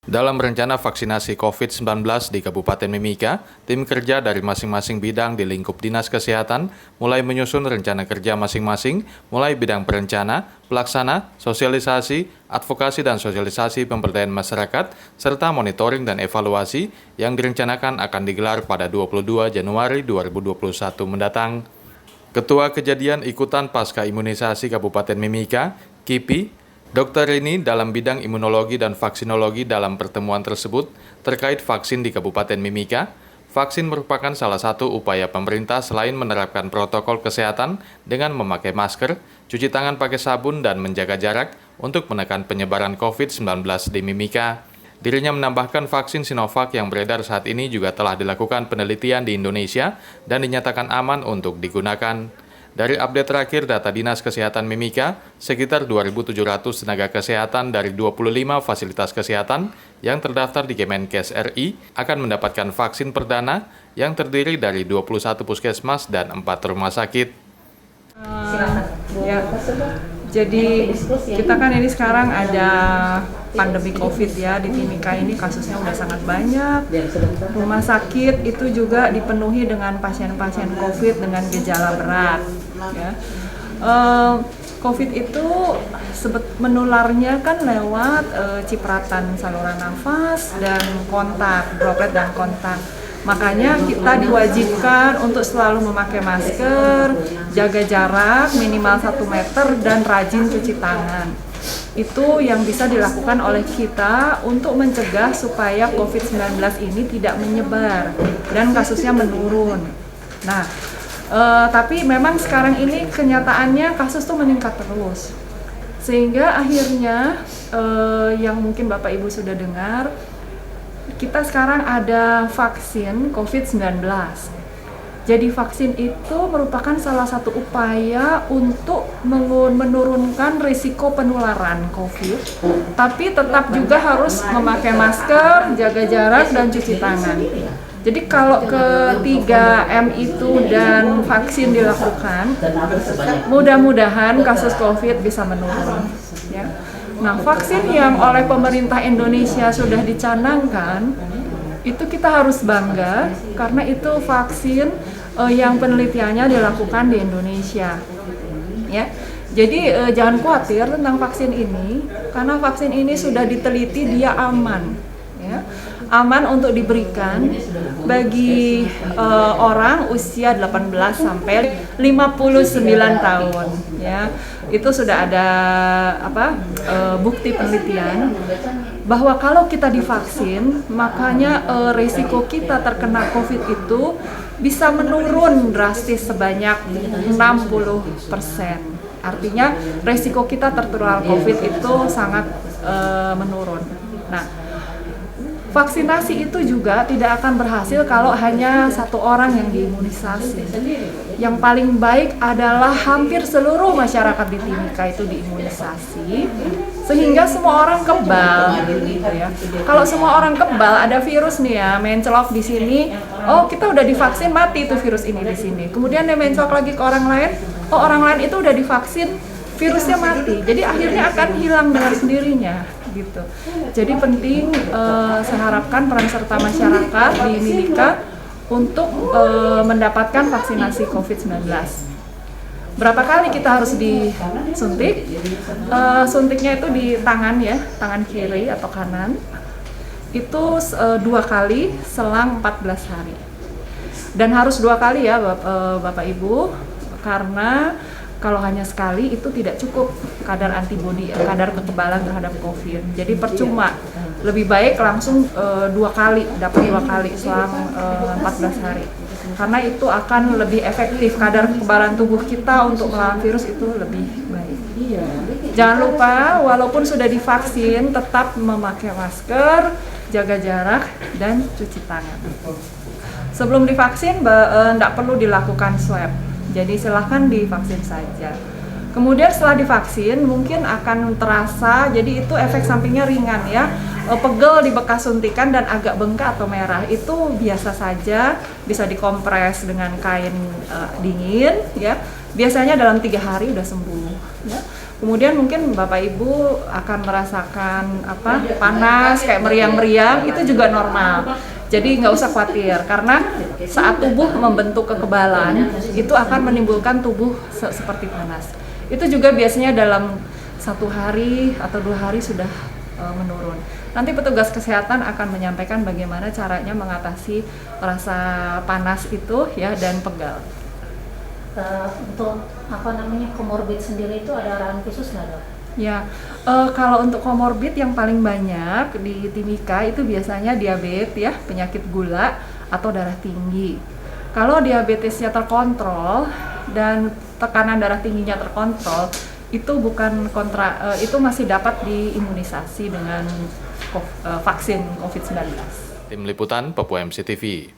Dalam rencana vaksinasi COVID-19 di Kabupaten Mimika, tim kerja dari masing-masing bidang di lingkup Dinas Kesehatan mulai menyusun rencana kerja masing-masing, mulai bidang perencana, pelaksana, sosialisasi, advokasi dan sosialisasi pemberdayaan masyarakat, serta monitoring dan evaluasi yang direncanakan akan digelar pada 22 Januari 2021 mendatang. Ketua Kejadian Ikutan Pasca Imunisasi Kabupaten Mimika, KIPI, Dr. Rini dalam bidang imunologi dan vaksinologi dalam pertemuan tersebut terkait vaksin di Kabupaten Mimika. Vaksin merupakan salah satu upaya pemerintah selain menerapkan protokol kesehatan dengan memakai masker, cuci tangan pakai sabun, dan menjaga jarak untuk menekan penyebaran COVID-19 di Mimika. Dirinya menambahkan vaksin Sinovac yang beredar saat ini juga telah dilakukan penelitian di Indonesia dan dinyatakan aman untuk digunakan. Dari update terakhir data Dinas Kesehatan Mimika, sekitar 2.700 tenaga kesehatan dari 25 fasilitas kesehatan yang terdaftar di Kemenkes RI akan mendapatkan vaksin perdana yang terdiri dari 21 puskesmas dan 4 rumah sakit. Jadi kita kan ini sekarang ada pandemi COVID ya, di Timika ini kasusnya udah sangat banyak. Rumah sakit itu juga dipenuhi dengan pasien-pasien COVID dengan gejala berat. Ya. COVID itu menularnya kan lewat cipratan saluran nafas dan kontak, droplet dan kontak. Makanya kita diwajibkan untuk selalu memakai masker, jaga jarak minimal 1 meter, dan rajin cuci tangan. Itu yang bisa dilakukan oleh kita untuk mencegah supaya COVID-19 ini tidak menyebar dan kasusnya menurun. Nah, tapi memang sekarang ini kenyataannya kasus tuh meningkat terus. Sehingga akhirnya yang mungkin Bapak Ibu sudah dengar, kita sekarang ada vaksin COVID-19. Jadi vaksin itu merupakan salah satu upaya untuk menurunkan risiko penularan COVID, tapi tetap juga harus memakai masker, jaga jarak, dan cuci tangan. Jadi kalau ketiga M itu dan vaksin dilakukan, mudah-mudahan kasus COVID bisa menurun. Ya. Nah, vaksin yang oleh pemerintah Indonesia sudah dicanangkan, itu kita harus bangga karena itu vaksin yang penelitiannya dilakukan di Indonesia. Ya. Jadi jangan khawatir tentang vaksin ini, karena vaksin ini sudah diteliti, dia aman. Ya. Aman untuk diberikan bagi orang usia 18 sampai 59 tahun. Ya. Itu sudah ada bukti penelitian bahwa kalau kita divaksin, makanya risiko kita terkena COVID itu bisa menurun drastis sebanyak 60%. Artinya risiko kita tertular COVID itu sangat menurun. Nah, vaksinasi itu juga tidak akan berhasil kalau hanya satu orang yang diimunisasi. Yang paling baik adalah hampir seluruh masyarakat di Timika itu diimunisasi, sehingga semua orang kebal, gitu ya. Kalau semua orang kebal, ada virus nih ya, mencelok di sini. Oh, kita udah divaksin, mati itu virus ini di sini. Kemudian dia mencelok lagi ke orang lain. Oh, orang lain itu udah divaksin, virusnya mati. Jadi akhirnya akan hilang dengan sendirinya. Gitu. Jadi penting saya harapkan peran serta masyarakat di Mimika untuk mendapatkan vaksinasi COVID-19. Berapa kali kita harus disuntik? Suntiknya itu di tangan ya, tangan kiri atau kanan. Itu 2 kali selang 14 hari. Dan harus 2 kali ya Bapak Ibu, karena kalau hanya sekali itu tidak cukup kadar antibodi, kadar kekebalan terhadap COVID. Jadi percuma. Lebih baik langsung 2 kali, dapat 2 kali selang 14 hari. Karena itu akan lebih efektif, kadar kekebalan tubuh kita untuk melawan virus itu lebih baik. Jangan lupa, walaupun sudah divaksin, tetap memakai masker, jaga jarak, dan cuci tangan. Sebelum divaksin, tidak perlu dilakukan swab. Jadi silahkan divaksin saja. Kemudian setelah divaksin mungkin akan terasa, jadi itu efek sampingnya ringan ya. Pegel di bekas suntikan dan agak bengkak atau merah, itu biasa saja, bisa dikompres dengan kain dingin ya. Biasanya dalam 3 hari udah sembuh ya. Kemudian mungkin Bapak Ibu akan merasakan panas kayak meriang-meriang, itu juga normal. Jadi nggak usah khawatir karena saat tubuh membentuk kekebalan itu akan menimbulkan tubuh seperti panas. Itu juga biasanya dalam 1 hari atau 2 hari sudah menurun. Nanti petugas kesehatan akan menyampaikan bagaimana caranya mengatasi rasa panas itu ya dan pegal. Untuk komorbid sendiri itu ada arahan khusus nggak, Dok? Ya, kalau untuk komorbid yang paling banyak di Timika itu biasanya diabetes ya, penyakit gula atau darah tinggi. Kalau diabetesnya terkontrol dan tekanan darah tingginya terkontrol, itu itu masih dapat diimunisasi dengan vaksin COVID-19. Tim Liputan Papua MCTV.